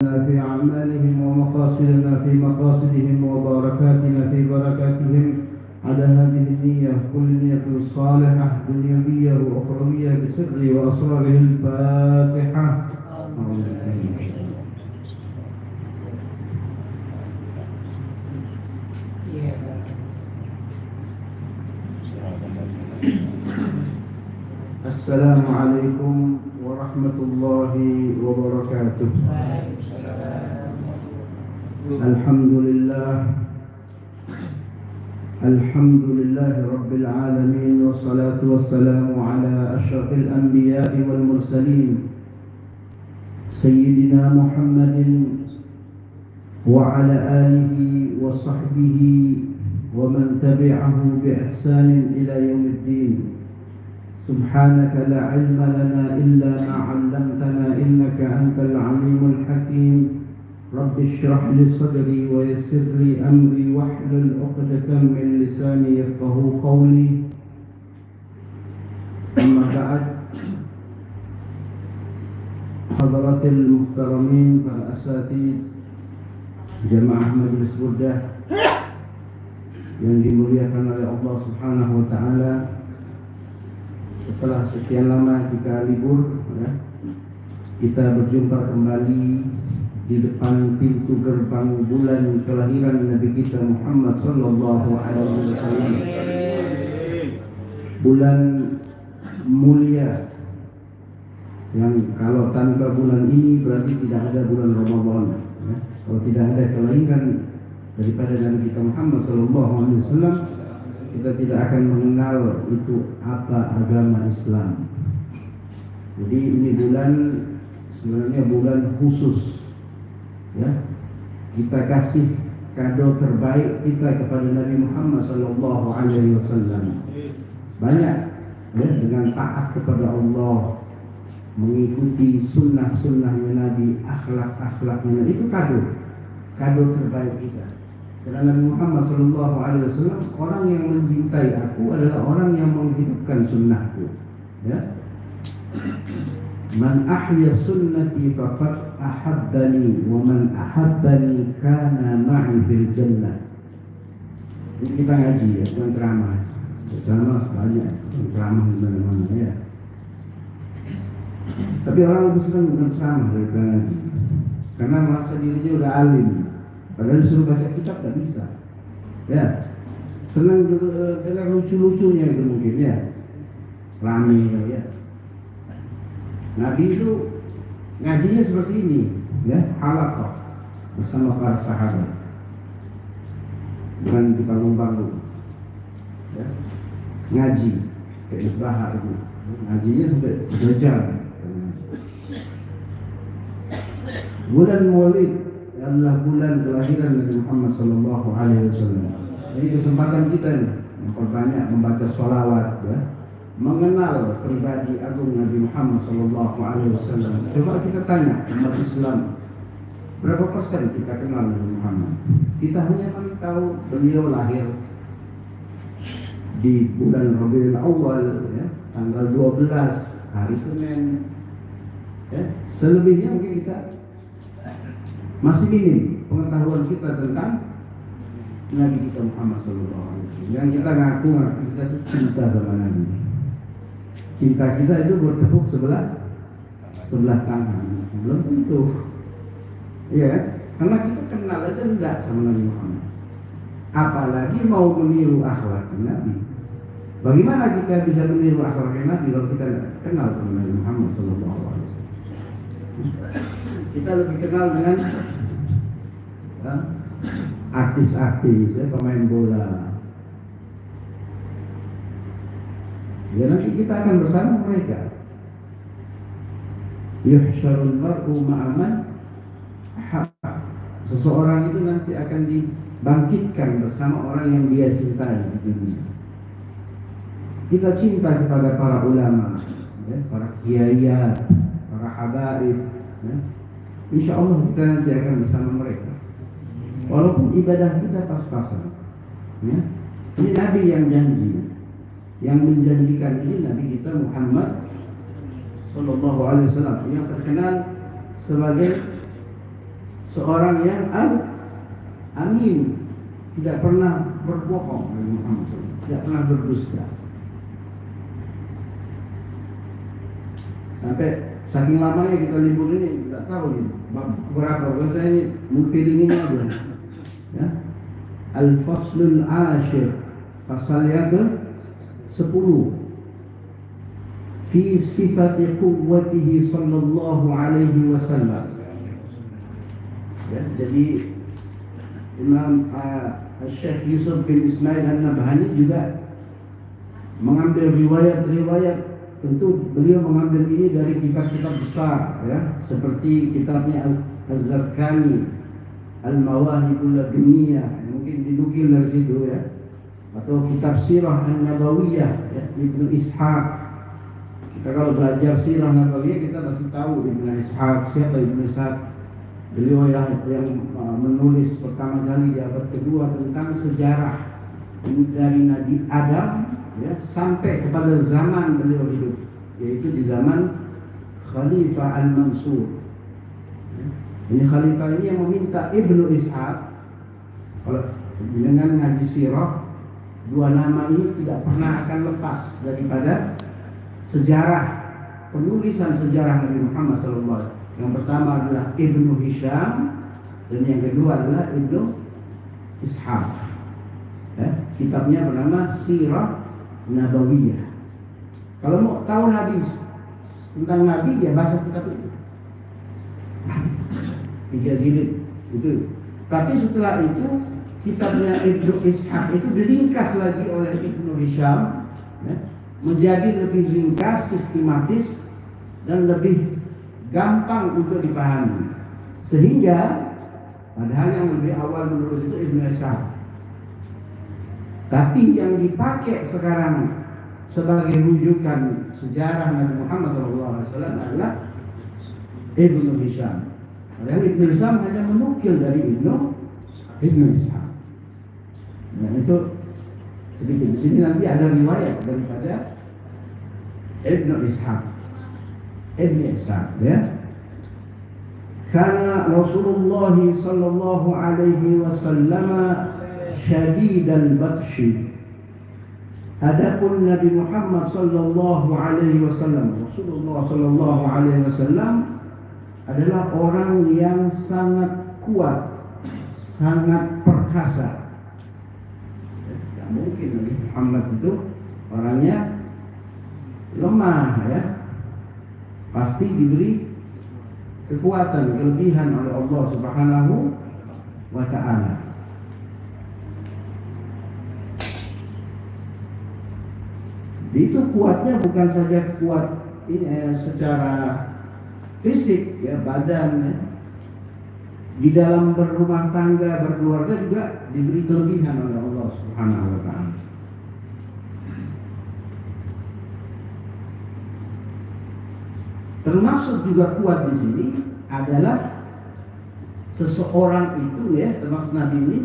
لنا في أعمالهم ومقاصدنا في مقاصدهم وبركاتنا في بركاتهم على هذه النية كل نية صالحة دنيوية وأخروية بسر وأسراره الفاتحة. السلام عليكم ورحمة الله وبركاته. الحمد لله رب العالمين والصلاة والسلام على أشرف الأنبياء والمرسلين سيدنا محمد وعلى آله وصحبه ومن تبعه بإحسان إلى يوم الدين. سبحانك لا علم لنا إلا ما علمتنا إنك أنت العليم الحكيم. رب اشرح لي صدري ويسر لي أمري واحلل عقدة من لساني يفقهوا قولي. أما بعد، حضرات المحترمين والأساتذة jemaah Majelis Burdah yang dimuliakan oleh Allah Subhanahu wa taala. Setelah sekian lama kita libur, kita berjumpa kembali di depan pintu gerbang bulan kelahiran Nabi kita Muhammad sallallahu alaihi wasallam. Bulan mulia yang kalau tanpa bulan ini berarti tidak ada bulan Ramadan. Kalau tidak ada kelahiran daripada Nabi kita Muhammad sallallahu alaihi wasallam, kita tidak akan mengenal itu apa agama Islam. Jadi ini bulan sebenarnya bulan khusus, ya. Kita kasih kado terbaik kita kepada Nabi Muhammad sallallahu alaihi wasallam. Banyak, ya, dengan taat kepada Allah, mengikuti sunnah-sunnahnya Nabi, akhlak-akhlaknya, itu kado terbaik kita. Karena Nabi Muhammad SAW, orang yang mencintai aku adalah orang yang menghidupkan sunnahku. Ya. Man ahya sunnati faqad ahabbani wa man ahabbani kana ma'i fil jannah. Ini kita ngaji, ya, bukan ceramah. Ceramah banyak, ceramah di mana-mana, ya. Tapi orang lebih senang bukan ceramah daripada ngaji, karena merasa dirinya udah alim. Padahal disuruh baca kitab tak bisa. Ya, senang dengar lucu-lucunya itu mungkin, ya, rame, ya. Nabi itu ngajinya seperti ini, ya, halaqah bersama para sahabat, bukan di panggung-panggung, ya. Ngaji kayak isbahar itu, ngajinya sampai sejam. Bulan Maulid adalah bulan kelahiran Nabi Muhammad sallallahu alaihi wasallam. Jadi kesempatan kita nih memperbanyak membaca sholawat, ya, mengenal pribadi agung Nabi Muhammad sallallahu alaihi wasallam. Coba kita tanya umat Islam, berapa persen kita kenal Nabi Muhammad? Kita hanya tahu beliau lahir di bulan Rabiul Awal, ya, tanggal 12 hari Senin, ya. Selebihnya mungkin kita masih minim pengetahuan kita tentang Nabi kita Muhammad SAW. Yang kita ngaku kita itu cinta sama Nabi. Cinta kita itu bertepuk sebelah tangan. Belum tentu, ya, karena kita kenal aja enggak sama Nabi Muhammad. Apalagi mau meniru akhlak Nabi. Bagaimana kita bisa meniru akhlak Nabi kalau kita tidak kenal sama Nabi Muhammad SAW? Kita lebih kenal dengan artis-artis, ya, pemain bola. Ya, nanti kita akan bersama mereka. Yuhsyarul mar'u ma'aman ahabba. Seseorang itu nanti akan dibangkitkan bersama orang yang dia cintai di dunia. Kita cinta kepada para ulama, ya, para kiai, para habaib, ya. Insya Allah kita nanti akan bersama mereka. Walaupun ibadah kita pas-pasan, ya. Ini Nabi yang janji, yang menjanjikan ini Nabi kita Muhammad Sallallahu Alaihi Wasallam, yang terkenal sebagai seorang yang amin, tidak pernah berbohong, Nabi Muhammad SAW, tidak pernah berdusta. Sampai saking lamanya kita libur ini, tidak tahu nih berapa. Saya ini feeling ini aja. Ya. Al-Faslul Ashir, pasal yang ke-10, fi sifati quwwatihi sallallahu alaihi wasallam. Ya, jadi Imam Syekh Yusuf bin Ismail An-Nabhani juga mengambil riwayat-riwayat. Tentu beliau mengambil ini dari kitab-kitab besar, ya, seperti kitabnya Al-Zarqani, Al-Mawahibul Laduniyah, mungkin dinukil dari situ, ya, atau kitab Sirah An-Nabawiyah, ya, Ibnu Ishaq. Kita kalau belajar Sirah Nabawiyah kita pasti tahu Ibnu Ishaq. Siapa Ibnu Ishaq? Beliau yang menulis pertama kali di abad kedua tentang sejarah dari Nabi Adam, ya, sampai kepada zaman beliau hidup, yaitu di zaman Khalifah Al-Mansur. Ini Khalifah ini yang meminta Ibnu Ishaq, kalau dengan ngaji sirah, dua nama ini tidak pernah akan lepas daripada sejarah, penulisan sejarah Nabi Muhammad SAW. Yang pertama adalah Ibnu Hisham, dan yang kedua adalah Ibnu Ishaq. Ya, kitabnya bernama Sirah Nabawiyah. Kalau mau tahu Nabi, tentang Nabi, ya baca kitab itu. 3 jilid itu. Tapi setelah itu kitabnya Ibnu Ishaq itu diringkas lagi oleh Ibnu Hisham, ya, menjadi lebih ringkas, sistematis, dan lebih gampang untuk dipahami. Sehingga padahal yang lebih awal menulis itu Ibnu Ishaq, tapi yang dipakai sekarang sebagai rujukan sejarah Nabi Muhammad SAW adalah Ibnu Hisham. Padahal Ibnu Hisham hanya menukil dari Ibnu Ishaq. Nah, itu sedikit. Di sini nanti ada riwayat daripada Ibnu Ishaq. Ya. Karena Rasulullah sallallahu alaihi wasallam syadidal batshi. Adapun Nabi Muhammad sallallahu alaihi wasallam, Rasulullah sallallahu alaihi wasallam adalah orang yang sangat kuat, sangat perkasa. Tidak mungkin Nabi Muhammad itu orangnya lemah, ya. Pasti diberi kekuatan, kelebihan oleh Allah Subhanahu wa ta'ala. Itu kuatnya bukan saja kuat ini secara fisik, ya, badan, ya. Di dalam berumah tangga, berkeluarga juga diberi kelebihan oleh Allah Subhanahu wa ta'ala. Termasuk juga kuat di sini adalah seseorang itu, ya, termasuk Nabi ini,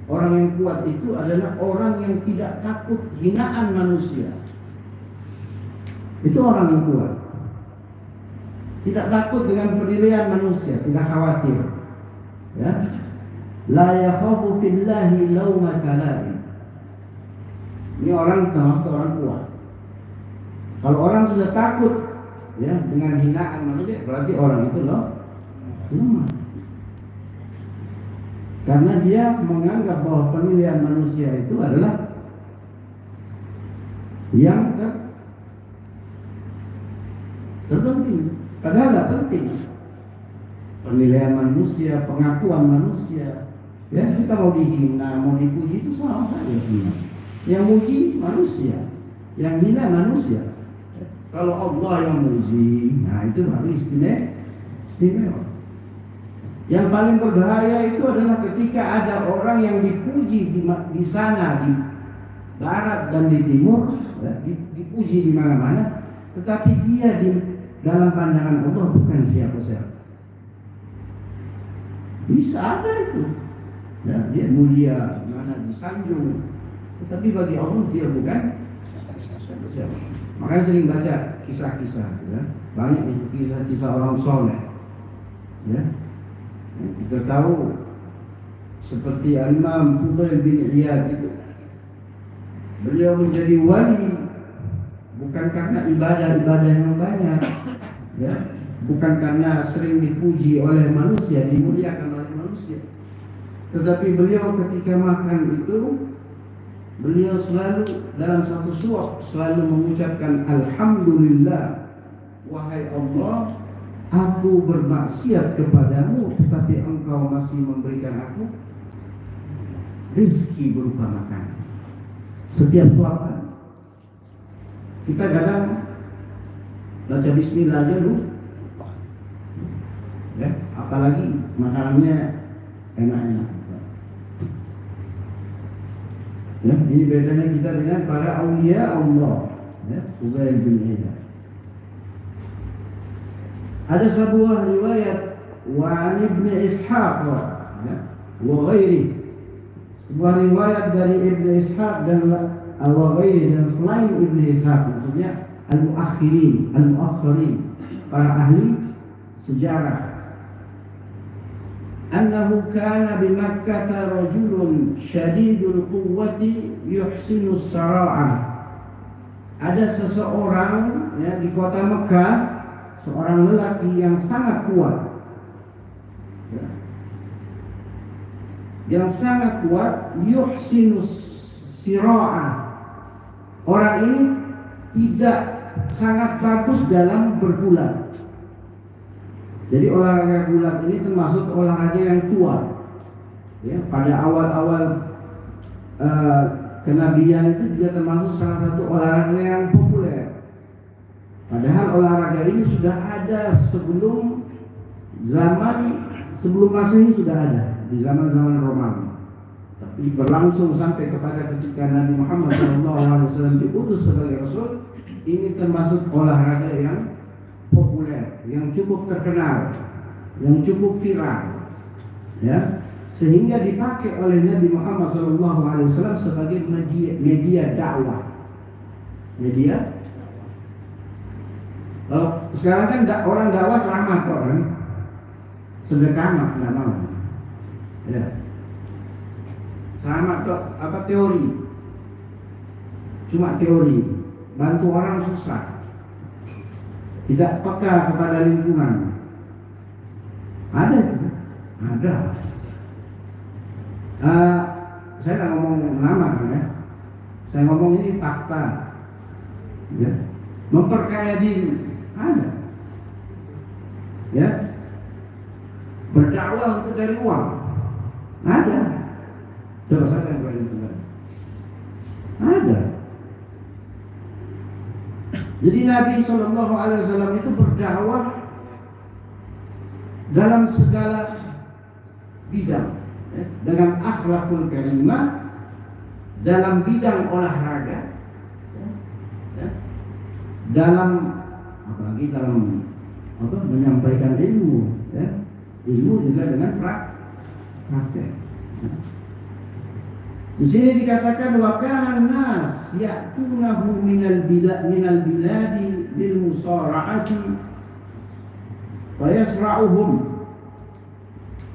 orang yang kuat itu adalah orang yang tidak takut hinaan manusia. Itu orang yang kuat. Tidak takut dengan penilaian manusia, tidak khawatir. Ya. La yakhafu fillahi lawmata laim. Ini orang termasuk orang kuat. Kalau orang sudah takut, ya, dengan hinaan manusia, berarti orang itu lemah. Karena dia menganggap bahwa penilaian manusia itu adalah yang terpenting. Padahal tidak penting. Penilaian manusia, pengakuan manusia, ya, kita mau dihina, mau dipuji itu sama saja. Yang muji manusia, yang hina manusia. Kalau Allah yang muji, nah itu baru istimewa. Yang paling berbahaya itu adalah ketika ada orang yang dipuji di sana, di barat dan di timur, ya, dipuji di mana-mana, tetapi dia di dalam pandangan Allah bukan siapa-siapa. Bisa ada itu, ya, dia mulia, mana disanjung, tetapi bagi Allah dia bukan siapa-siapa. Makanya sering baca kisah-kisah, ya. Banyak itu kisah-kisah orang soleh, ya. Kita tahu seperti Al-Imam Fudail bin Iyad itu, beliau menjadi wali bukan karena ibadah-ibadah yang banyak, ya, bukan karena sering dipuji oleh manusia, dimuliakan oleh manusia, tetapi beliau ketika makan itu, beliau selalu dalam satu suap selalu mengucapkan Alhamdulillah, wahai Allah, aku bermaksiat kepadamu, tetapi engkau masih memberikan aku rezeki berupa makan. Setiap suapan kita kadang baca bismillah aja dulu, ya, apalagi makanannya enak-enak. Ya, ini bedanya kita dengan para aulia Allah, ya, Fudail bin Iyad. Ada sebuah riwayat wa Ibn Ishaq, ya, wa ghairi, sebuah riwayat dari Ibn Ishaq dan wa ghairi, dan selain Ibn Ishaq, maksudnya al-muakhirin, para ahli sejarah, annahu kana bi Makkah rajulun syadidul quwwati yuhsinu as-sara'a. Ada seseorang, ya, di kota Mekah, seorang lelaki yang sangat kuat, ya, yang sangat kuat, yuhsinu sira'a. Orang ini tidak sangat bagus dalam bergulat. Jadi olahraga gulat ini termasuk olahraga yang kuat, ya, pada awal-awal kenabian itu juga termasuk salah satu olahraga yang populer. Padahal olahraga ini sudah ada sebelum Masehi, sudah ada di zaman-zaman Romawi. Tapi berlangsung sampai kepada ketika Nabi Muhammad SAW diutus sebagai Rasul, ini termasuk olahraga yang populer, yang cukup terkenal, yang cukup viral, ya, sehingga dipakai oleh Nabi Muhammad SAW sebagai media dakwah. Media. Kalau sekarang kan orang dakwah ceramah kok, kan? Sedekah mah nggak mau, ya. Ceramah kok apa teori, cuma teori, bantu orang susah, tidak peka kepada lingkungan. Ada itu, ada. Saya nggak ngomong nama, ya. Saya ngomong ini fakta, ya. Memperkaya diri ada, ya. Berdakwah untuk cari uang ada. Coba saya yang berani bilang ada. Jadi Nabi SAW itu berdakwah dalam segala bidang, ya, dengan akhlakul karimah, dalam bidang olahraga, ya, dalam apalagi dalam menyampaikan ilmu, ya, ilmu juga dengan praktek. Ya. Di sini dikatakan wa kana an-nas ya'tunahu minal biladi lil musara'ati wa yasra'uhum.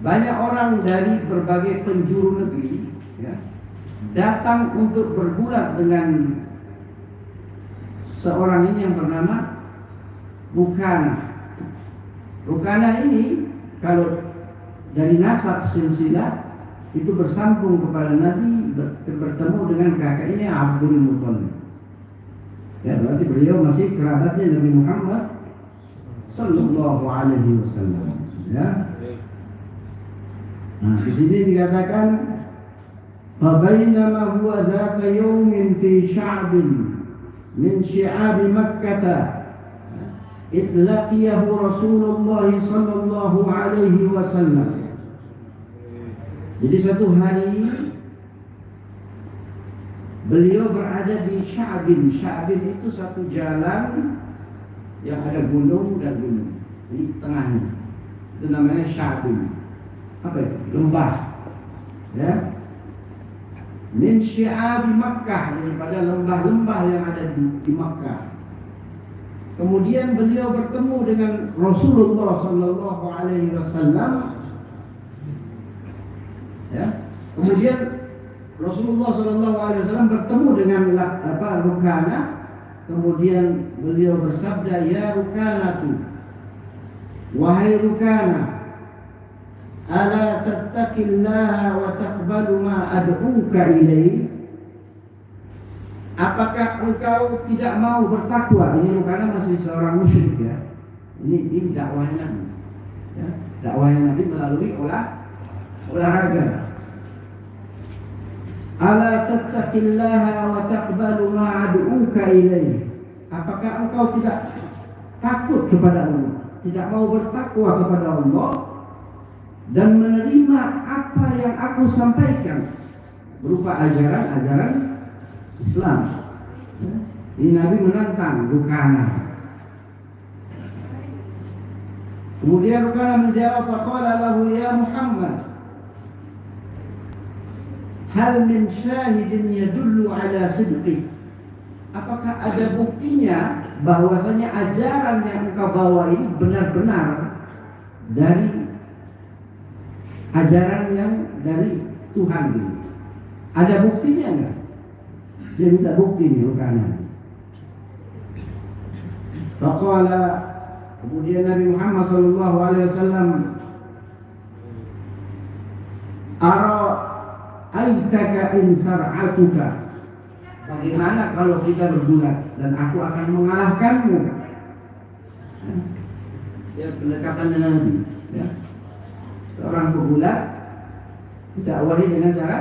Banyak orang dari berbagai penjuru negeri, ya, datang untuk bergulat dengan seorang ini yang bernama Rukanah. Rukanah ini kalau dari nasab silsilah itu bersambung kepada Nabi, bertemu dengan kakaknya Abdul Muthalib. Ya, berarti beliau masih kerabatnya Nabi Muhammad Sallallahu Alaihi Wasallam. Ya. Nah, di sini dikatakan, "Fabainama huwa dzaka yawmin fi sya'bin min syi'ab Makkah, itlaqiyahu Rasulullah Sallallahu Alaihi Wasallam." Jadi satu hari beliau berada di Sya'bin. Sya'bin itu satu jalan yang ada gunung dan gunung di tengahnya. Itu namanya Sya'bin. Apa itu? Lembah. Ya. Min syi'abi Makkah, daripada lembah-lembah yang ada di Makkah. Kemudian beliau bertemu dengan Rasulullah Sallallahu Alaihi Wasallam Ya. Kemudian Rasulullah SAW bertemu dengan Rukana. Kemudian beliau bersabda, ya Rukanatu, wahai Rukana, ala tattaqillaha wa taqbalu ma ad'uka ilaih. Apakah engkau tidak mau bertakwa? Ini Rukana masih seorang musyrik ya. Ini dakwahnya Nabi. Ya, dakwahnya Nabi melalui olahraga. Ala tattaqillaha wa taqbalu ma ad'uka ilaih. Apakah engkau tidak takut kepada Allah, tidak mau bertakwa kepada Allah dan menerima apa yang aku sampaikan berupa ajaran-ajaran Islam? Ini Nabi menantang Rukana. Kemudian Rukana menjawab, faqala lahu ya Muhammad, hal min syahidin yadullu ala sidqi. Apakah ada buktinya bahwasanya ajaran yang engkau bawa ini benar-benar dari ajaran yang dari Tuhan ini? Ada buktinya enggak? Dia minta bukti nih Rukana. Faqala, kemudian Nabi Muhammad SAW, ara aitaka in sar'atuka, bagaimana kalau kita bergulat dan aku akan mengalahkanmu? Ya, pendekatan Nabi ya. Seorang pegulat didakwahi dengan cara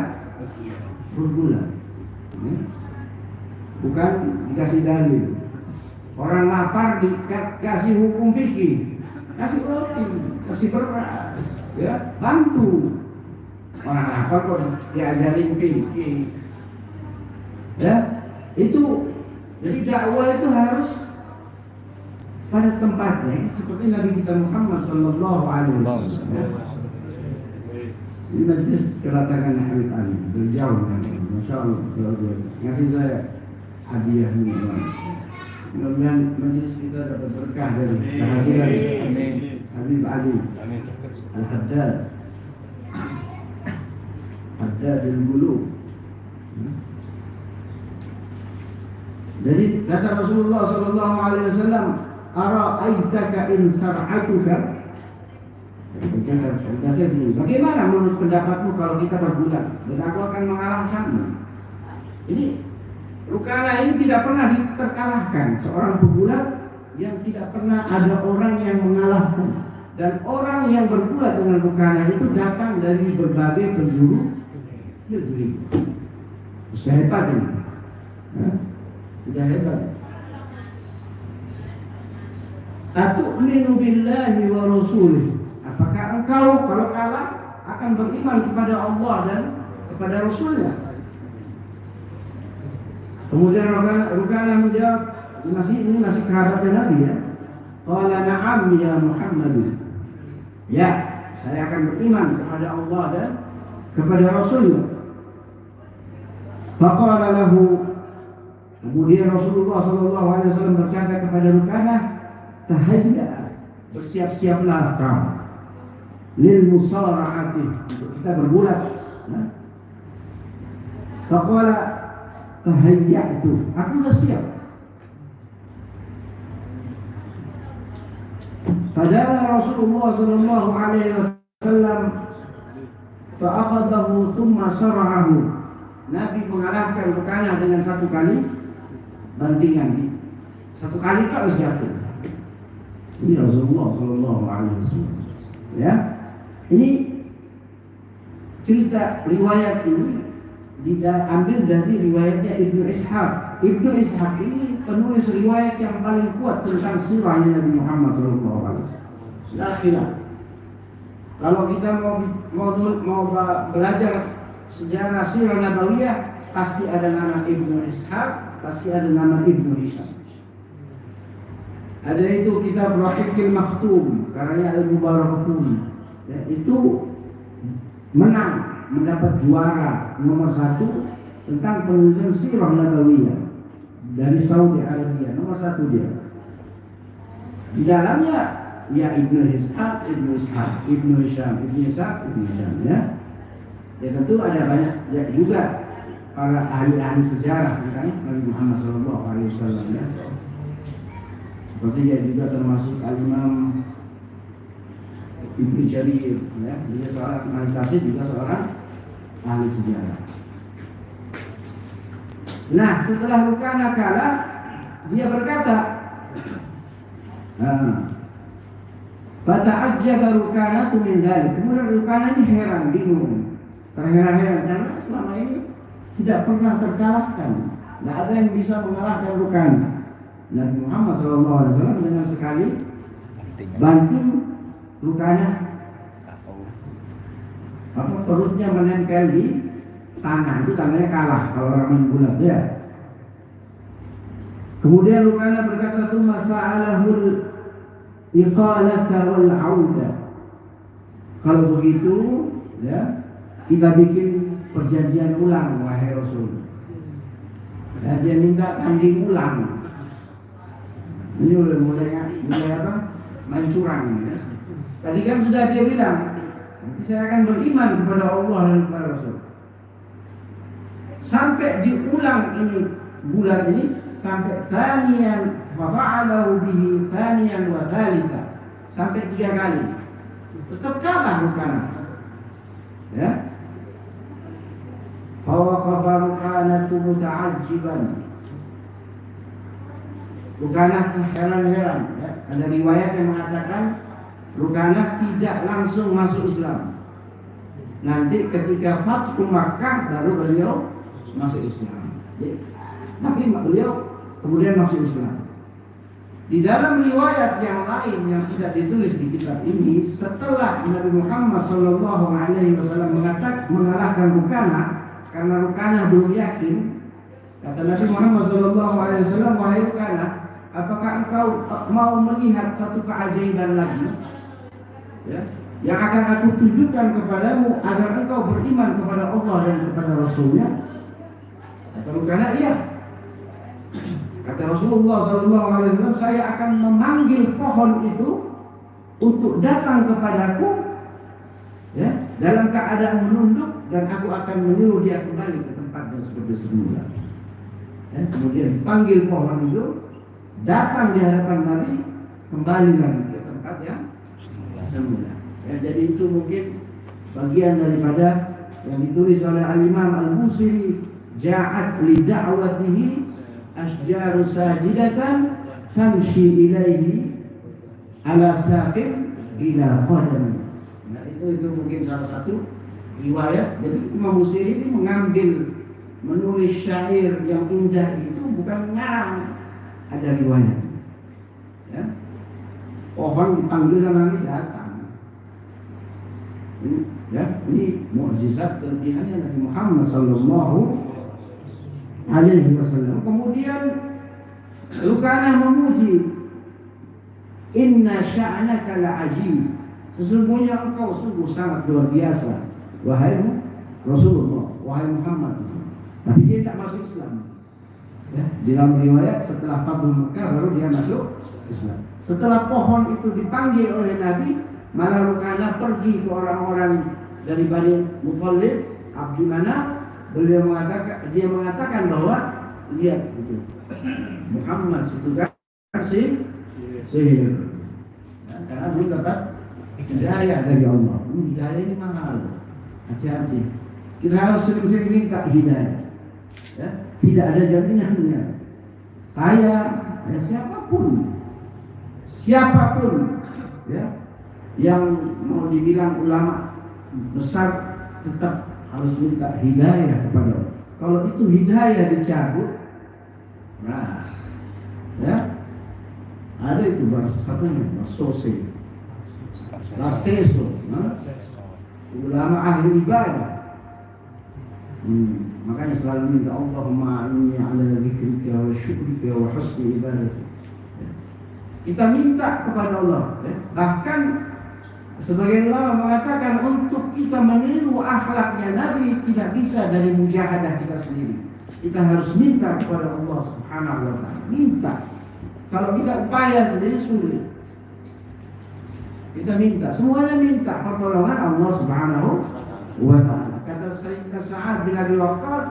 bergulat ya. Bukan dikasih dalil. Orang lapar dikasih hukum fikih, kasih roti, kasih beras ya, bantu. Orang lapar kok diajarin fikih. Ya, itu jadi dakwah itu harus pada tempatnya seperti Nabi kita Muhammad sallallahu alaihi wasallam. Ini majlis kedatangan Habib Ali, berjauh kan. Masyaallah, ngasih saya hadiah ini. Mudah-mudahan majlis kita dapat berkah dari kehadiran Habib Ali Al-Haddad. Haddadul Qulub. Jadi kata Rasulullah sallallahu alaihi wasallam, ara'aitaka in sar'atuka. Bagaimana menurut pendapatmu kalau kita bergulat dan aku akan mengalahkanmu? Ini Rukana ini tidak pernah terkalahkan. Seorang pegulat yang tidak pernah ada orang yang mengalahkan. Dan orang yang bergulat dengan Rukana itu datang dari berbagai penjuru negeri. Sudah hebat ini. Sudah hebat. Atu'minu billahi wa rasulih. Apakah engkau kalau kalah akan beriman kepada Allah dan kepada Rasulnya? Kemudian Rukana menjawab, ini masih kerabatnya Nabi ya. Qala na'am ya Muhammad. Ya, saya akan beriman kepada Allah dan kepada Rasulnya. Faqala lahu, kemudian Rasulullah SAW berkata kepada Rukana, tahayya, bersiap-siaplah kau lil musara'ati, untuk kita bergulat. Faqala tahayyatu, aku sudah siap. Padahal Rasulullah sallallahu alaihi wasallam fa'akhadahu thumma sara'ahu. Nabi mengalahkan Rukana dengan satu kali bantingan. Satu kali tak harus jatuh. Ini Rasulullah sallallahu alaihi wasallam. Ya. Ini cerita riwayat ini diambil dari riwayatnya Ibnu Ishaq. Ibnu Ishaq ini penulis riwayat yang paling kuat tentang sirahnya Nabi Muhammad SAW. Sudah khilaf. Kalau kita mau belajar sejarah sirah Nabawiyah, pasti ada nama Ibnu Ishaq, pasti ada nama Ibnu Hisham. Ada itu kitab Rahiqil Maktum karya Al-Mubarakfuri. Ya, itu menang, mendapat juara nomor 1 tentang penulisan sirah Nabawiyah dari Saudi Arabia, nomor 1 dia. Di dalamnya ya Ibnu Ishaq, Ibnu Ishaq, Ibnu Hisham, Ibnu Ishaq, Ibnu Hisham ya. Ya tentu ada banyak ya, juga para ahli-ahli sejarah kan Nabi Muhammad SAW ya. Seperti ya juga termasuk Al-Imam Ibnu Jarir ya, dia seorang ahli tafsir juga seorang ahli sejarah. Nah, setelah Rukana kalah, dia berkata, "Fata'ajjaba Rukanatu min dzalik." Kemudian Rukana ini heran, bingung, terheran-heran karena selama ini tidak pernah terkalahkan. Tidak ada yang bisa mengalahkan Rukana. Nabi Muhammad SAW dengan sekali banting Rukana, perutnya menempel di tanah, itu tandanya kalah kalau orang main gulat ya. Kemudian Rukana berkata, "Tsumma sa'alahul iqalata wal 'auda." Kalau begitu ya, kita bikin perjanjian ulang wahai Rasul. Ya, dia minta tanding ulang. Ini udah mulai apa? Main curang ya. Tadi kan sudah dia bilang, nanti saya akan beriman kepada Allah dan kepada Rasul. Sampai diulang ini bulan ini sampai thaniyan wa fa'alahu bihi thaniyan wa thalitha, sampai 3 kali. Tetap kalah Rukana. Ya. Fawaqafa Rukanatu muta'ajjiban. Rukana heran-heran ya. Ada riwayat yang mengatakan Rukana tidak langsung masuk Islam. Nanti ketika Fathu Makkah baru beliau masuk Islam. Tapi beliau kemudian masuk Islam. Di dalam riwayat yang lain yang tidak ditulis di kitab ini, setelah Nabi Muhammad SAW mengalahkan Rukana, karena Rukana belum yakin, kata Nabi Muhammad SAW, "Wahai Rukana, apakah engkau mau melihat satu keajaiban lagi? Ya, yang akan aku tunjukkan kepadamu agar engkau beriman kepada Allah dan kepada Rasulnya?" Kata Rukana, "Iya." Kata Rasulullah SAW, "Saya akan memanggil pohon itu untuk datang kepadaku ya, dalam keadaan menunduk, dan aku akan menyuruh dia kembali ke tempatnya seperti semula." Ya, kemudian panggil pohon itu, datang di hadapan Nabi, kembali lagi ke tempat yang semula. Ya, jadi itu mungkin bagian daripada yang ditulis oleh Al-Imam Al-Busiri, "Ja'at li da'watihi asjaru sajidatan tamshi ilaihi ala saqin ila qadam." Nah, itu mungkin salah satu riwayat. Jadi Imam Busiri ini mengambil, menulis syair yang indah itu bukan ngarang, ada riwayat. Ya. Pohon dipanggil sama Nabi datang. Ini mukjizat kelebihannya Nabi Muhammad SAW. Kemudian Rukana memuji, "Inna sya'naka la'ajib." Sesungguhnya engkau sungguh sangat luar biasa, wahai Rasulullah, wahai Muhammad. Tapi dia tak masuk Islam. Ya, di dalam riwayat setelah Fathu Makkah baru dia masuk Islam. Setelah pohon itu dipanggil oleh Nabi, malah Rukana pergi ke orang-orang dari Bani Muthalib, Abdi Manaf. Dia mengatakan bahwa lihat itu Muhammad itu kan sihir. Ya, karena belum dapat hidayah dari Allah. Hidayah ini mahal. Hati-hati. Kita harus sering-sering minta hidayah. Ya, tidak ada jaminannya. Saya, ya siapapun, ya, yang mau dibilang ulama besar tetap harus minta hidayah kepada Allah. Kalau itu hidayah dicabut, nah, ya, ada itu bahasa satunya, sose, raseso, ulama ahli ibadah. Makanya selalu minta, Allahumma inni ala dzikrika wa syukrika wa husni ibadatik. Kita minta kepada Allah. Bahkan sebagian ulama mengatakan untuk kita meniru akhlaknya Nabi tidak bisa dari mujahadah kita sendiri. Kita harus minta kepada Allah Subhanahu wa taala. Minta. Kalau kita upaya sendiri sulit. Kita minta, semuanya minta pertolongan Allah Subhanahu wa taala. Kata Sayyidina Sa'ad bin Abi Waqqas,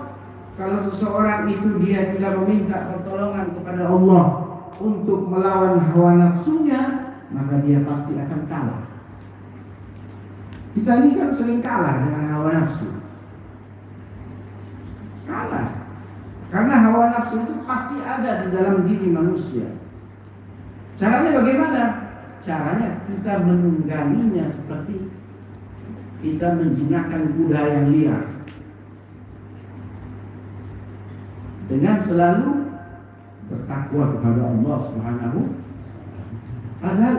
kalau seseorang itu dia tidak meminta pertolongan kepada Allah untuk melawan hawa nafsunya, maka dia pasti akan kalah. Kita ini kan sering kalah dengan hawa nafsu. Kalah. Karena hawa nafsu itu pasti ada di dalam diri manusia. Caranya bagaimana? Caranya kita menungganginya seperti kita menjinakkan kuda yang liar. Dengan selalu bertakwa kepada Allah Subhanahu. Padahal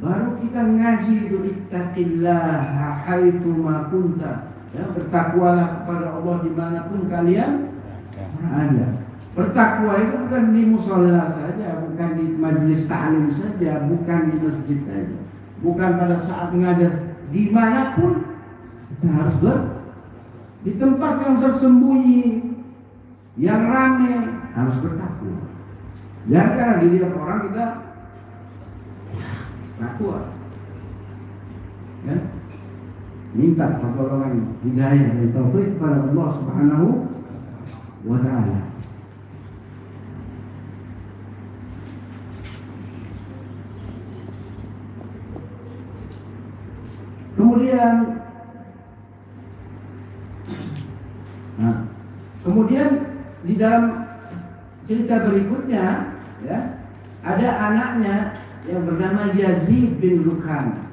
baru kita ngaji itu ittaqillaha haitsu ma kunta. Ya, bertakwalah kepada Allah dimanapun kalian berada. Bertakwa itu bukan di musola saja, bukan di majelis ta'lim saja, bukan di masjid saja, bukan pada saat mengajar. Dimanapun kita harus di tempat yang tersembunyi, yang ramai, harus bertakwa. Jangan karena dilihat orang kita takwa. Ya? Minta pertolongan hidayah dan taufik kepada Allah Subhanahu wa ta'ala. Kemudian di dalam cerita berikutnya, ya, ada anaknya yang bernama Yazid bin Lukan.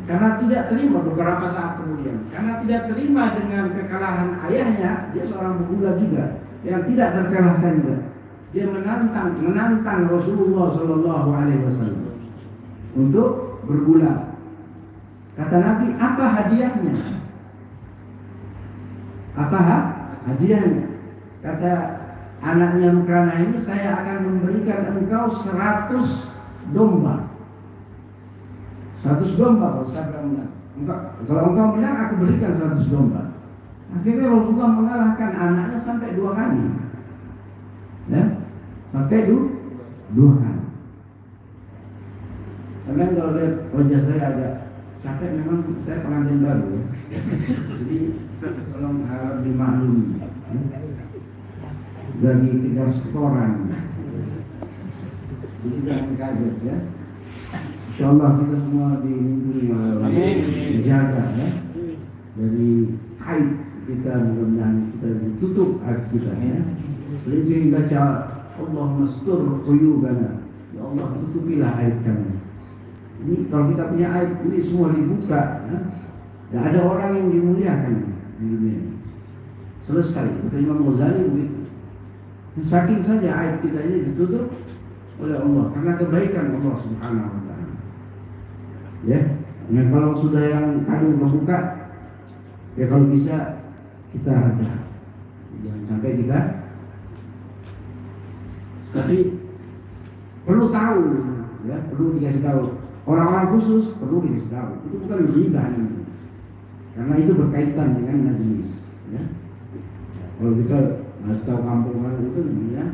Karena tidak terima beberapa saat kemudian, karena tidak terima dengan kekalahan ayahnya, dia seorang pemuda juga yang tidak terkalahkan juga. Dia menantang Rasulullah Shallallahu Alaihi Wasallam untuk bergulat. Kata Nabi, apa hadiahnya? Apa hadiahnya? Kata anaknya Rukana ini, saya akan memberikan engkau 100 domba. 100 domba kalau saya menang. Kalau engkau menang, aku berikan 100 domba. Akhirnya Rasulullah mengalahkan anaknya sampai 2 kali. Ya, sampai 2 kali. Sampai kalau lihat wajah saya agak capek, memang saya pengantin baru ya. Jadi tolong harap dimaklumi. Lagi kejar setoran. Jadi jangan kaget ya. InsyaAllah kita semua dilindungi oleh Allah, dijaga ya. Dari aib kita, mudah-mudahan kita ditutup aib kita ya. Sering baca Allahumma stur uyubana. Ya Allah, tutupilah aib kami. Ini kalau kita punya aib ini semua dibuka ya. Dan ada orang yang dimuliakan di dunia ini. Selesai. Kata Imam Ghazali begitu. Saking saja aib kita ini ditutup oleh Allah karena kebaikan Allah Subhanahu wa ta'ala. Ya, nah kalau sudah yang kadung kebuka, ya kalau bisa kita ada, jangan sampai kita. Tapi perlu tahu, ya perlu dikasih tahu. Orang-orang khusus perlu dikasih tahu. Itu bukan ghibah ini, karena itu berkaitan dengan majelis. Ya. Kalau kita harus tahu kampung orang itu, ya.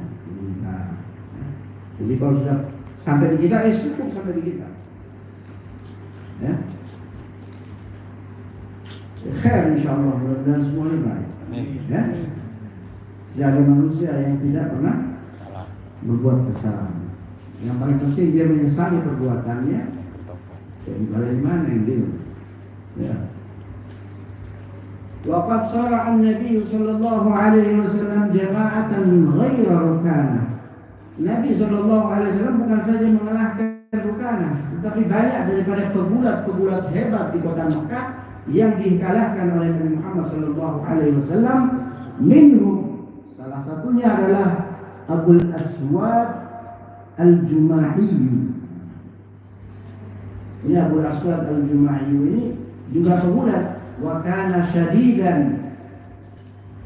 Jadi kalau sudah sampai di kita, cukup sampai di kita. Ya, khair insyaallah, mudah-mudahan semuanya baik. Ya, tidak ada manusia yang tidak pernah berbuat kesalahan. Yang paling penting dia menyesali perbuatannya. Jadi bagaimana yang dia? Ya. Waqad shara'a an-nabiy sallallahu alaihi wasallam jama'atan ghaira Rukana. Nabi sallallahu alaihi wasallam bukan saja mengalahkan Rukana, tetapi banyak daripada pegulat-pegulat hebat di kota Mekah yang dikalahkan oleh Nabi Muhammad sallallahu alaihi wasallam. Minhum, salah satunya adalah Abul Aswad Al-Jumahi. Ini Abul Aswad Al-Jumahi ini juga pegulat. Wa kana syadidan,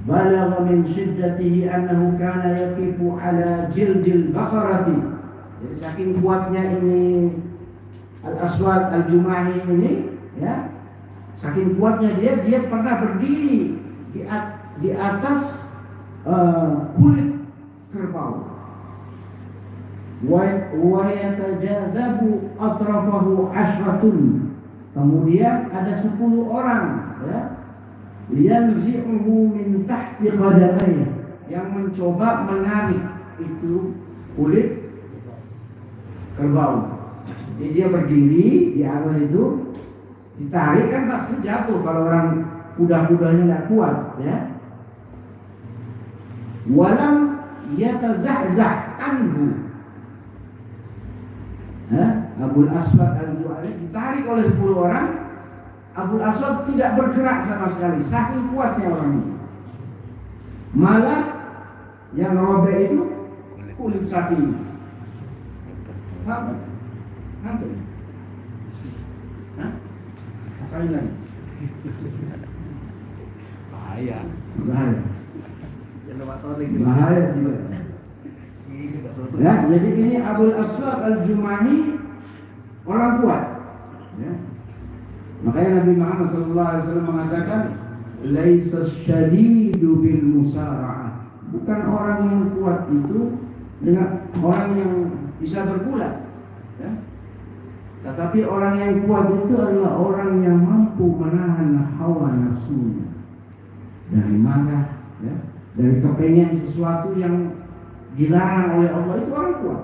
balagha min shiddatihi annahu kana yaqifu ala jildil bakharati. Jadi saking kuatnya ini Al-Aswad Al-Jumahi ini, ya, saking kuatnya dia pernah berdiri di atas kulit kerbau. Wa yatajadzabu atrafahu ashratun. Kemudian ada 10 orang, ya, yanzi'uhu min tahti qadamaihi, yang mencoba menarik itu kulit kerbau. Jadi dia berdiri di atas itu, ditarik kan pasti jatuh kalau orang kuda-kudanya nggak kuat, ya. Walam yatazahzah anhu. Abul Aswad al-Ju'ali ditarik oleh 10 orang. Abul Aswad tidak bergerak sama sekali, saking kuatnya orang ini. Malah yang robek itu kulit sapi. Apa? Hantu? Hah? Apain lagi? Bahaya. Bahaya. Bahaya juga. Ya, jadi ini Abul Aswad al-Jumahi orang kuat. Ya. Makanya Nabi Muhammad SAW mengatakan, laisa syadidu bil musara'ah. Bukan orang yang kuat itu dengan orang yang bisa bergulat. Ya. Tetapi orang yang kuat itu adalah orang yang mampu menahan hawa nafsunya dari marah, ya, dari kepengen sesuatu yang dilarang oleh Allah, itu orang kuat.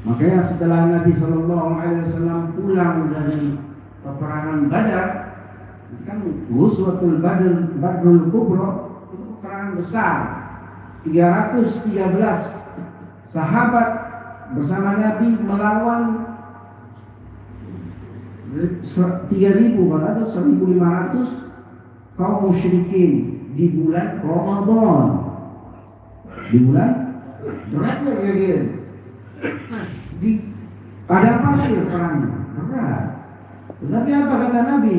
Makanya setelah Nabi SAW pulang dari peperangan Badar, kan Ghuzwatul Badrul Kubra, itu peperangan besar. 313 sahabat bersama Nabi melawan 3.000 atau 1.500 kaum musyrikin di bulan Ramadan. Di bulan beratnya kira-kira. Di padang pasir perangnya berat. Tetapi apa kata Nabi?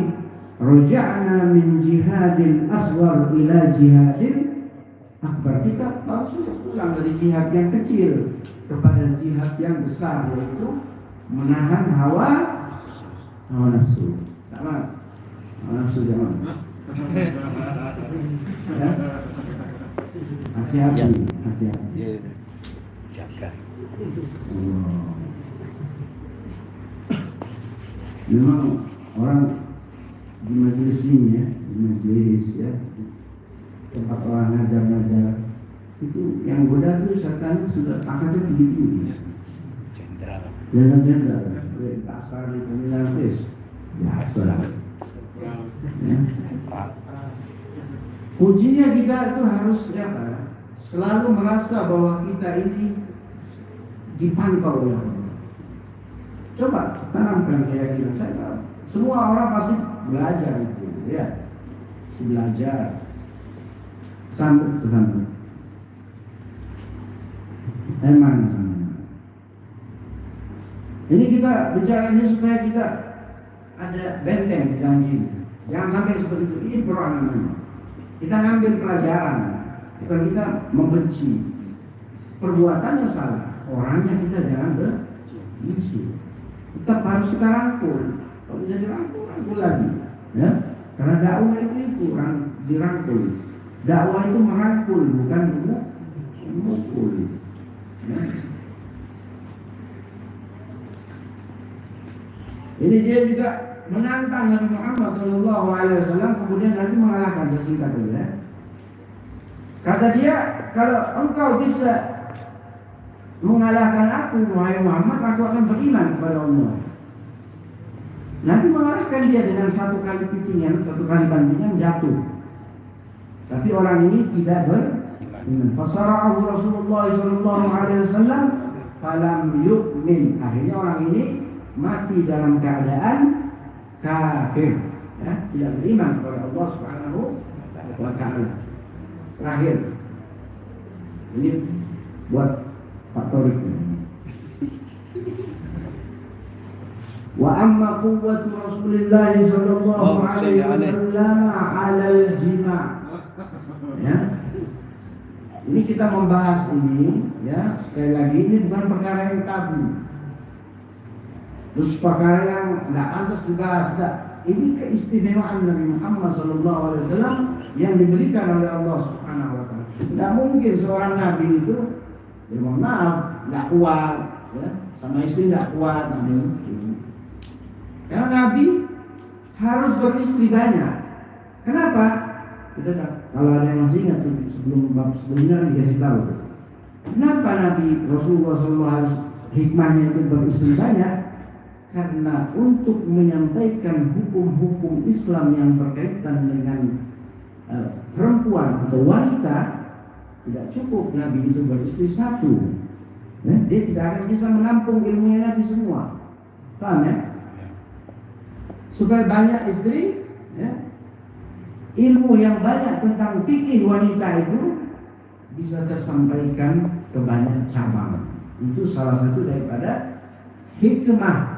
Raja'na min jihadin asghar ila jihadin akbar. Kita harus pulang dari jihad yang kecil kepada jihad yang besar, yaitu menahan hawa nafsu. Sama hawa nafsu jangan. Ya? Hati-hati, hati-hati. Jaga. Memang orang di majelis ini, ya, di majelis, ya, tempat orang ngajar-ngajar, itu yang goda itu setan sudah angkatnya tinggi-tinggi. Jenderal, kasar di pemilihan pres, biasa. Ya. Kuncinya kita itu harus apa? Selalu merasa bahwa kita ini dipantau oleh Allah. Coba tanamkan keyakinan saya. Semua orang pasti belajar itu, ya. Belajar. Sambut ke sana. Emang. Ini kita bicara ini supaya kita ada benteng di janji. Jangan sampai seperti itu. Ibrah namanya. Kita ngambil pelajaran, bukan kita membenci. Perbuatannya salah, orangnya kita jangan benci. Tetap harus kita rangkul. Kalau bisa dirangkul, rangkul lagi. Ya, karena dakwah itu dirangkul. Dakwah itu merangkul, bukan memukul. Ya. Ini dia juga menantang Nabi Muhammad SAW, kemudian Nabi mengalahkan, sesingkat saja. Kata dia, kalau engkau bisa mengalahkan aku, wahai Muhammad, aku akan beriman kepada Allah. Nabi mengalahkan dia dengan 1 kali pitingan, 1 kali bantingan, jatuh. Tapi orang ini tidak beriman. Fasara'ahu Rasulullah SAW falam yu'min. Akhirnya orang ini mati dalam keadaan kafir, ya, tidak beriman kepada Allah Subhanahu wa Ta'ala. Terakhir, ini buat Pak Torik. Wa amma quwwatu Rasulillah sallallahu alaihi wasallam 'ala al-jima'. Ya. Ini kita membahas ini, ya, sekali lagi ini bukan perkara yang tabu. Terus perkara yang nggak pantas dibahas, enggak. Ini keistimewaan Nabi Muhammad SAW yang diberikan oleh Allah Subhanahu Wa Taala. Nggak mungkin seorang Nabi itu, ya mohon maaf, nggak kuat, ya, sama istri nggak kuat, nggak mungkin. Karena Nabi harus beristri banyak. Kenapa? Kalau ada yang masih ingat sebelum bab sebelumnya dikasih tahu. Kenapa Nabi Rasulullah SAW hikmahnya itu beristri banyak? Karena untuk menyampaikan hukum-hukum Islam yang berkaitan dengan perempuan atau wanita, tidak cukup Nabi itu beristri satu. Dia tidak akan bisa menampung ilmunya Nabi semua. Paham ya? Supaya banyak istri, ya, ilmu yang banyak tentang fikih wanita itu bisa tersampaikan ke banyak cabang. Itu salah satu daripada hikmah.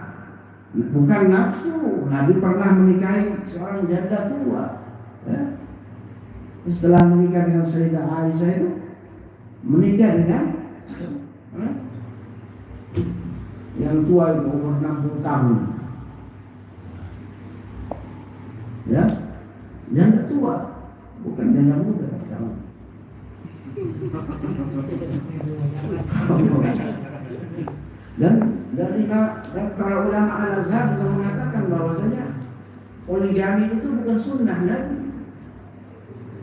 Bukan nafsu. Nabi pernah menikahi seorang janda tua, ya. Setelah menikah dengan Sayyidah Aisyah itu menikah dengan yang tua itu umur 60 tahun, ya, janda tua, bukan janda muda. Dan para ulama Al-Azhar juga mengatakan bahwasanya poligami itu bukan sunnah Nabi.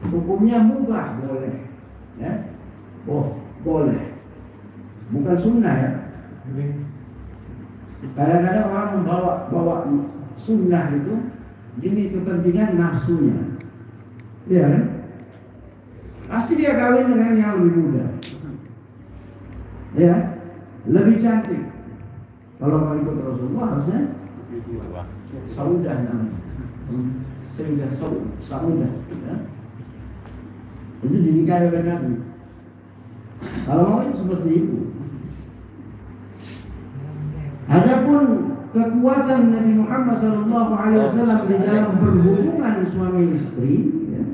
Hukumnya mubah, boleh, ya, boleh, bukan sunnah ya. Kadang-kadang orang membawa sunnah itu demi kepentingan nafsunya, ya kan? Pasti dia kawin dengan yang lebih muda, ya, lebih cantik. Kalau mau ikut Rasulullah harusnya Saudah namanya, Sayyidah Saudah, ya. Itu dinikahi oleh Nabi. Kalau mau itu seperti itu. Adapun kekuatan Nabi Muhammad SAW di dalam berhubungan suami istri, ya,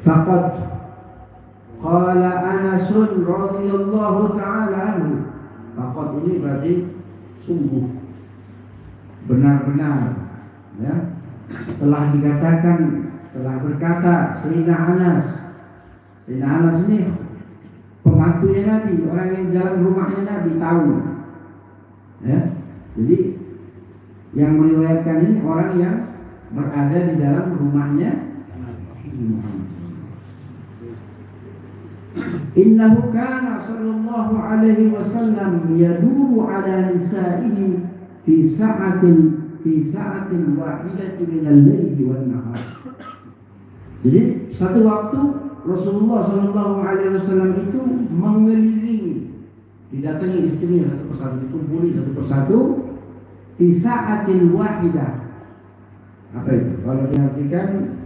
faqad qala Anas radhiyallahu ta'ala anhu. Faqad ini berarti sungguh, benar-benar, ya, telah berkata Sayyidina Anas. Sayyidina Anas ini pembantunya Nabi, orang yang di dalam rumahnya Nabi, tahu, ya. Jadi yang meriwayatkan ini orang yang berada di dalam rumahnya Muhammad. Innahu kana sallallahu alaihi wasallam yaduru ala nisa'ihi fi sa'atin wahidatin min al-laili wan nahar. Jadi satu waktu Rasulullah sallallahu alaihi wasallam itu mengelilingi, didatangi istrinya satu persatu, dikumpuli satu persatu, fi sa'atin wahidah. Apa itu? Kalau diartikan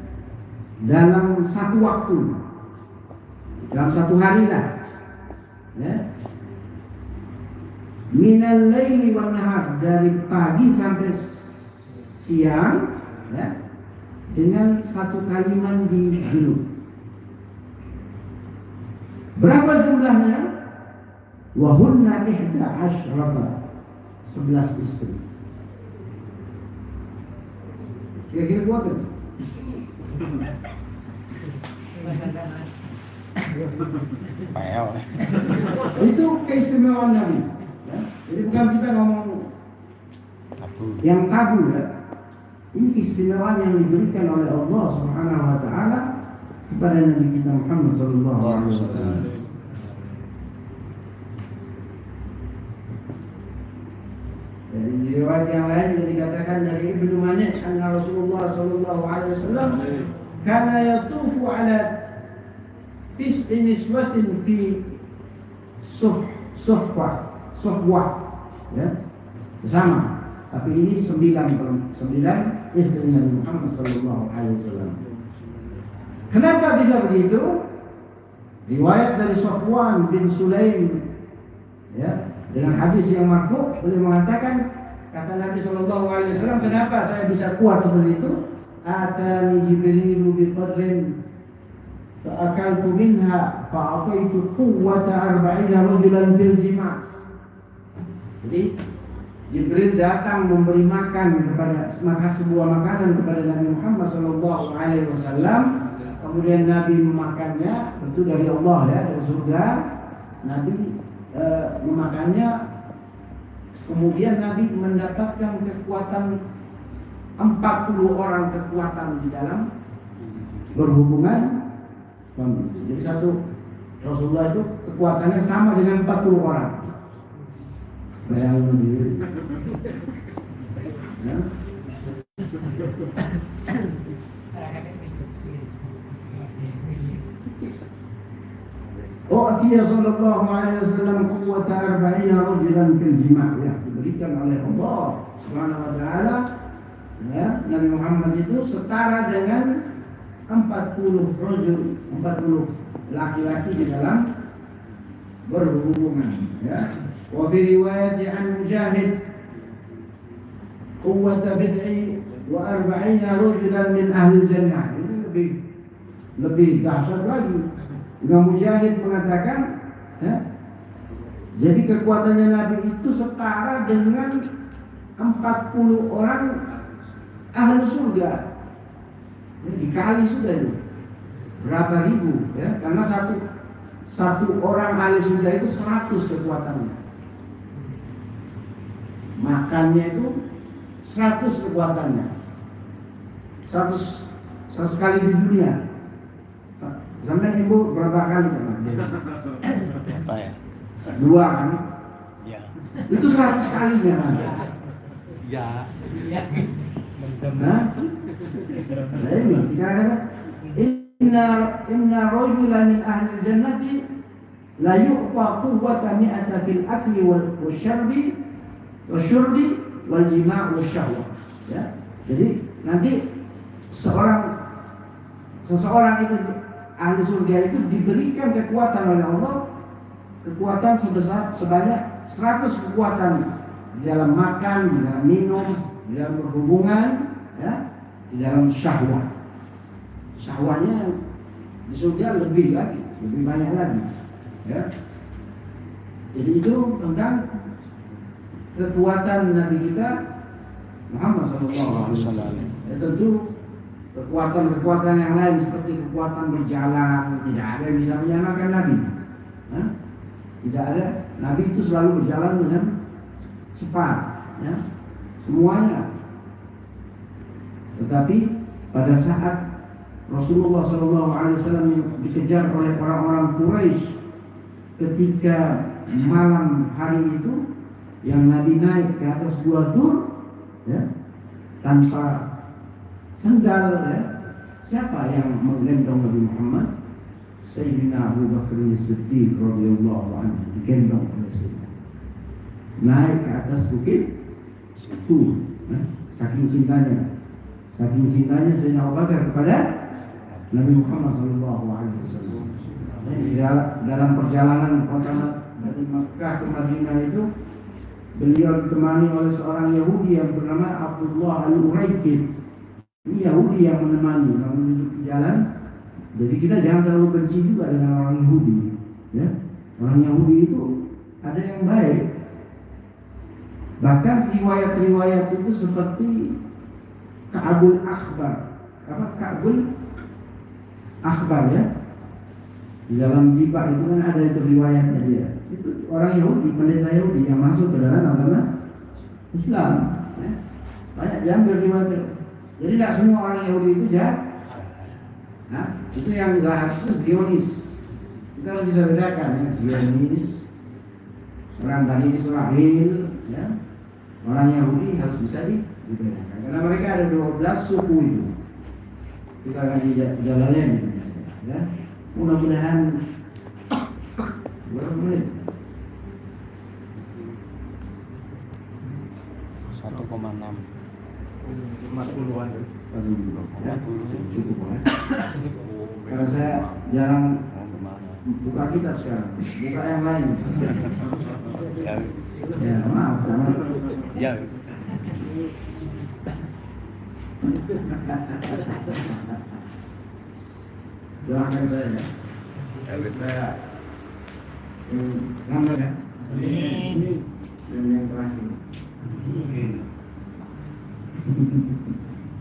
dalam satu waktu, dalam satu hari lah, ya. Minal laili wan nahar, dari pagi sampai siang, ya, dengan satu kalimat di junub. Berapa jumlahnya? Wahunna 11 istri. Kira-kira kuat kan? Itu keistimewaan Nabi, ya? Jadi bukan kita ngomong yang tabu, ya. Ini keistimewaan yang diberikan oleh Allah Subhanahu wa taala kepada Nabi kita Muhammad sallallahu alaihi wasallam. Dari riwayat yang lain juga dikatakan dari Ibnu Mani' anna Rasulullah sallallahu alaihi wasallam kana yatufu ala tis'i niswatin fi suhwah, ya, bersama. Tapi ini 9 istri Nabi Muhammad sallallahu alaihi wasallam. Kenapa bisa begitu? Riwayat dari Safwan bin Sulaim, ya, dengan hadis yang marfu', beliau mengatakan, kata Nabi sallallahu alaihi wasallam, kenapa saya bisa kuat seperti itu? Atani Jibrilu bi qadrin fa akaltu minha fa ataitu quwwata 40 rajulan fil jima'. Jadi Jibril datang memberi makan sebuah makanan kepada Nabi Muhammad sallallahu alaihi wasallam. Kemudian Nabi memakannya, tentu dari Allah, ya, dari surga. Nabi memakannya. Kemudian Nabi mendapatkan kekuatan 40 orang kekuatan di dalam berhubungan suami. Jadi satu Rasulullah itu kekuatannya sama dengan 40 orang. Bayangin diri. Ya. U'tiya sallallahu alaihi wasallam quwwata 40 rajulan fil jima', ya, diberikan oleh Allah Subhanahu wa taala, ya, Nabi Muhammad itu setara dengan 40 rajul, 40 laki-laki di dalam berhubungan, ya. Wa fi riwayat an Mujahid quwwata bid'i wa 40 rajulan min ahli jannah. Ini lebih dahsyat lagi. Imam Mujahid mengatakan, ya, jadi kekuatannya Nabi itu setara dengan 40 orang ahli surga. Ya, dikali sudah itu berapa ribu, ya, karena satu orang ahli surga itu 100 kekuatannya. Makannya itu 100 kekuatannya. 100 kali di dunia. Sampai ibu berapa kali sama? Apa ya? 2 kan? Ya. Itu 100 kalinya kan? Ya. Nah, ini dikatakan inna rajulan min ahli jannati la yu'ta quwwata mi'ata fil akli wal syurbi wal jima' wal syahwah. Ya. Jadi nanti seseorang itu ahli surga itu diberikan kekuatan oleh Allah, kekuatan sebanyak 100 kekuatan di dalam makan, di dalam minum, di dalam berhubungan, ya, di dalam syahwat. Syahwatnya di surga lebih banyak lagi, ya. Jadi itu tentang kekuatan Nabi kita Muhammad SAW. Ya, tentu kekuatan yang lain seperti kekuatan berjalan, tidak ada yang bisa menyamakan Nabi. Nah, tidak ada. Nabi itu selalu berjalan dengan cepat, ya, semuanya. Tetapi pada saat Rasulullah SAW dikejar oleh orang-orang Quraisy ketika malam hari itu, yang Nabi naik ke atas Gua Thur, ya, tanpa sendal, ya. Siapa yang menggendong Nabi Muhammad? Sayyidina Abu Bakar As-Siddiq radhiyallahu anhu, digendong oleh Sayyidina. Naik ke atas bukit Thur, ya. Saking cintanya Sayyidina Abu Bakar kepada Nabi Muhammad SAW. Jadi dalam perjalanan pertama dari Makkah ke Madinah itu, beliau ditemani oleh seorang Yahudi yang bernama Abdullah Al-Uraikid. Ini Yahudi yang menemani menuju ke jalan. Jadi kita jangan terlalu benci juga dengan orang Yahudi, ya. Orang Yahudi itu ada yang baik. Bahkan riwayat-riwayat itu seperti Ka'bul Akhbar. Apa Ka'bul Akhbar, ya? Di dalam Jibah itu kan ada itu riwayatnya dia. Itu orang Yahudi, pendeta Yahudi yang masuk ke dalam agama Islam, ya. Banyak diambil riwayat. Jadi tidak semua orang Yahudi itu jahat. Nah, itu yang jahat itu Zionis. Kita harus bisa bedakan, ya, Zionis, orang Bani Israel, ya. Orang Yahudi harus bisa dibedakan. Karena mereka ada 12 suku itu. Kita akan jalanin, ya. Mudah-mudahan berapa menit? 1,6. 50-an. Ya, cukup, ya. Karena saya jarang buka kitab sekarang, buka yang lain. Ya, maaf. Ya. Doakan saya, ya. Saya nganggur, ya. Ini yang terakhir.